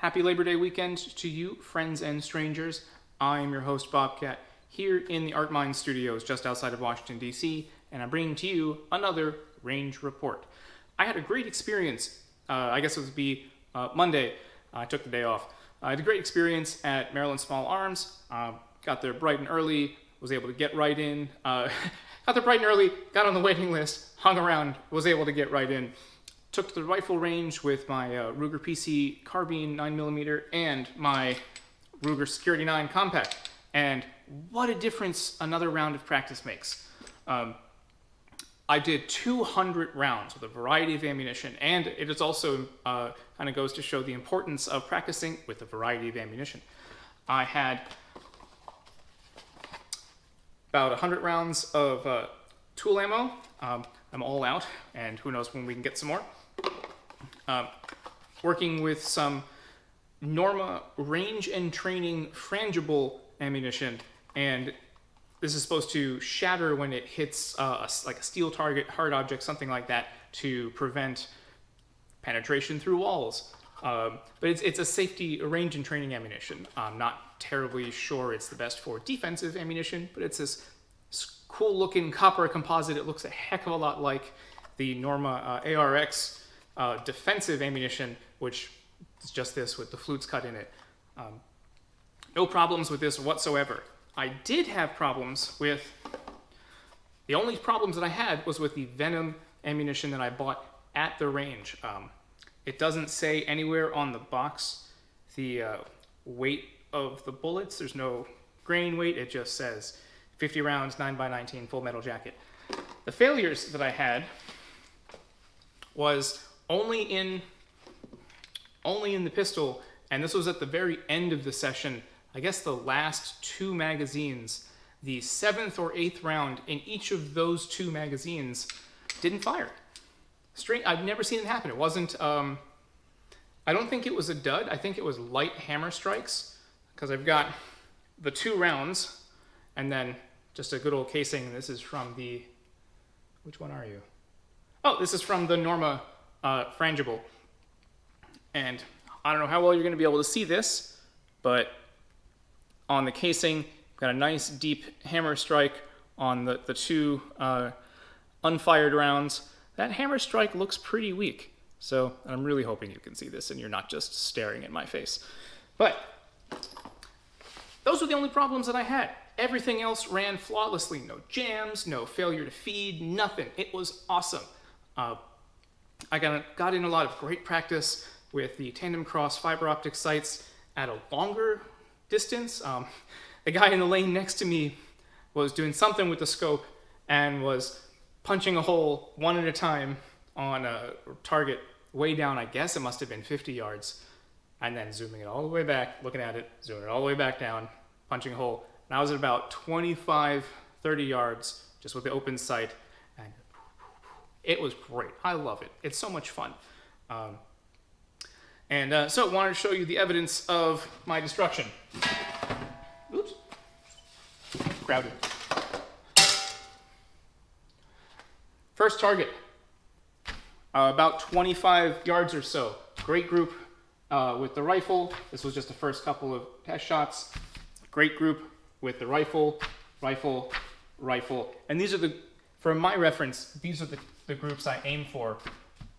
Happy Labor Day weekend to you, friends and strangers. I'm your host, Bobcat, here in the Art Mind Studios just outside of Washington, D.C., and I'm bringing to you another range report. I had a great experience, I guess it would be Monday. I took the day off. I had a great experience at Maryland Small Arms. Got there bright and early, was able to get right in. Got there bright and early, got on the waiting list, hung around, was able to get right in. Took the rifle range with my Ruger PC carbine 9mm and my Ruger Security 9 compact. And what a difference another round of practice makes. I did 200 rounds with a variety of ammunition, and it is also kind of goes to show the importance of practicing with a variety of ammunition. I had about 100 rounds of tool ammo. I'm all out, and who knows when we can get some more. Working with some Norma range and training frangible ammunition, and this is supposed to shatter when it hits like a steel target, hard object, something like that, to prevent penetration through walls. But it's a safety range and training ammunition. I'm not terribly sure it's the best for defensive ammunition, but it's this cool looking copper composite. It looks a heck of a lot like the Norma ARX defensive ammunition, which is just this with the flutes cut in it. No problems with this whatsoever. I did have problems with, the only problems that I had was with the VENOM ammunition that I bought at the range. It doesn't say anywhere on the box the weight of the bullets. There's no grain weight. It just says 50 rounds, 9x19, full metal jacket. The failures that I had was only in the pistol, and this was at the very end of the session. I guess the last two magazines, the 7th or 8th round in each of those two magazines didn't fire. Straight, I've never seen it happen. It wasn't, I don't think it was a dud. I think it was light hammer strikes, because I've got the 2 rounds and then just a good old casing. This is from the, which one are you? Oh, this is from the Norma frangible. And I don't know how well you're going to be able to see this, but on the casing, got a nice deep hammer strike on the 2 unfired rounds. That hammer strike looks pretty weak. So I'm really hoping you can see this and you're not just staring at my face. But those were the only problems that I had. Everything else ran flawlessly. No jams, no failure to feed, nothing. It was awesome. I got in a lot of great practice with the tandem cross fiber optic sights at a longer distance. The guy in the lane next to me was doing something with the scope and was punching a hole one at a time on a target way down. I guess it must have been 50 yards, and then zooming it all the way back, looking at it, zooming it all the way back down, punching a hole. And I was at about 25, 30 yards just with the open sight, and it was great. I love it. It's so much fun. So I wanted to show you the evidence of my destruction. Oops. Crowded. First target. About 25 yards or so. Great group with the rifle. This was just the first couple of test shots. Great group with the rifle, rifle, rifle. And these are for my reference, these are the groups I aim for.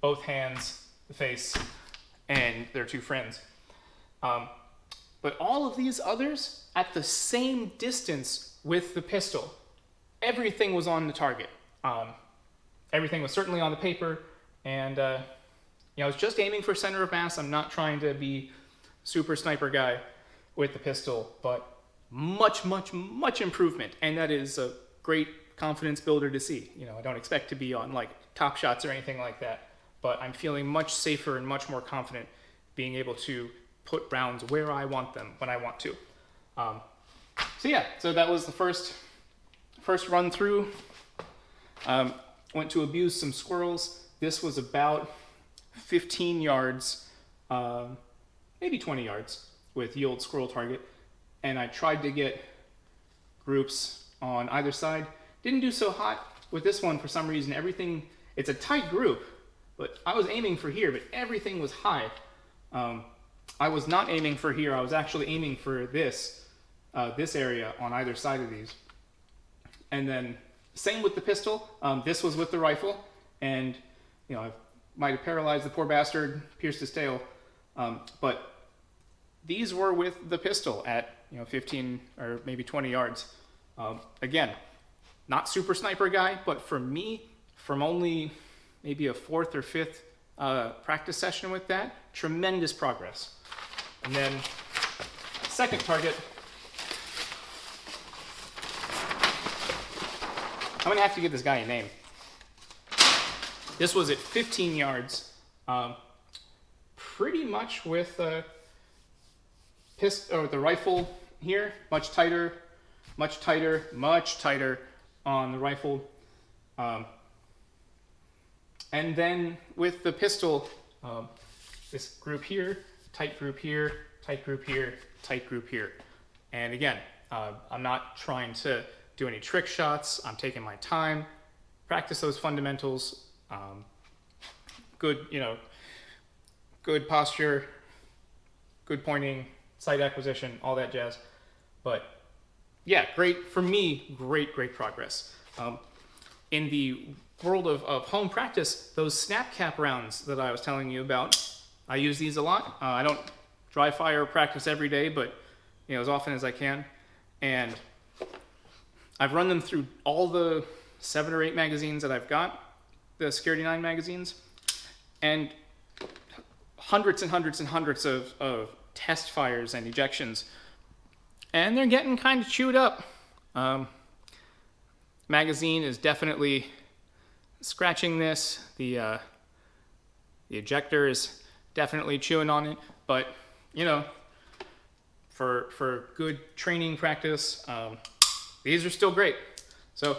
Both hands, the face, and their 2 friends. But all of these others at the same distance with the pistol. Everything was on the target. Everything was certainly on the paper, and I was just aiming for center of mass. I'm not trying to be super sniper guy with the pistol, but much, much, much improvement, and that is a great confidence builder to see. I don't expect to be on like top shots or anything like that, but I'm feeling much safer and much more confident being able to put rounds where I want them when I want to. So that was the first run through. Went to abuse some squirrels. This was about 15 yards, maybe 20 yards with yield squirrel target. And I tried to get groups on either side. Didn't do so hot with this one for some reason. Everything, it's a tight group, but I was aiming for here, but everything was high. I was not aiming for here. I was actually aiming for this area on either side of these. And then same with the pistol. This was with the rifle, and I might have paralyzed the poor bastard, pierced his tail. But these were with the pistol at 15 or maybe 20 yards. Again, not super sniper guy, but for me, from only maybe a fourth or fifth practice session with that, tremendous progress. And then second target, I'm gonna have to give this guy a name. This was at 15 yards, pretty much with the rifle here, much tighter on the rifle. And then with the pistol, this group here, tight group here, tight group here, tight group here. And again, I'm not trying to do any trick shots. I'm taking my time, practice those fundamentals, good posture, good pointing, sight acquisition, all that jazz. But yeah, great progress. In the world of home practice, those snap cap rounds that I was telling you about, I use these a lot. I don't dry fire practice every day, but as often as I can. And I've run them through all the 7 or 8 magazines that I've got, the Security 9 magazines, and hundreds and hundreds and hundreds of test fires and ejections. And they're getting kind of chewed up. Magazine is definitely scratching this. The ejector is definitely chewing on it. But, for good training practice, these are still great. So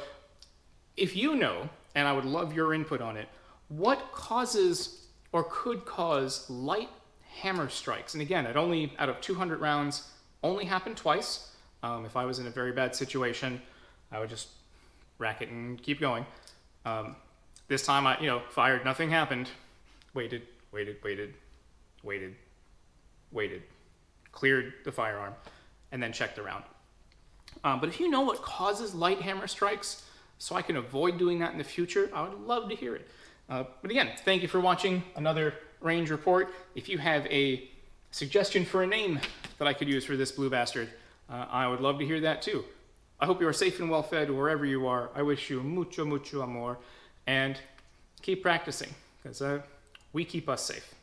if you know, and I would love your input on it, what causes or could cause light hammer strikes? And again, it only, out of 200 rounds, only happened twice. If I was in a very bad situation, I would just rack it and keep going. This time I, fired, nothing happened. Waited, cleared the firearm, and then checked the round. But if you know what causes light hammer strikes, so I can avoid doing that in the future, I would love to hear it. But again, thank you for watching another range report. If you have a suggestion for a name that I could use for this blue bastard, I would love to hear that too. I hope you are safe and well fed wherever you are. I wish you mucho amor, and keep practicing, because we keep us safe.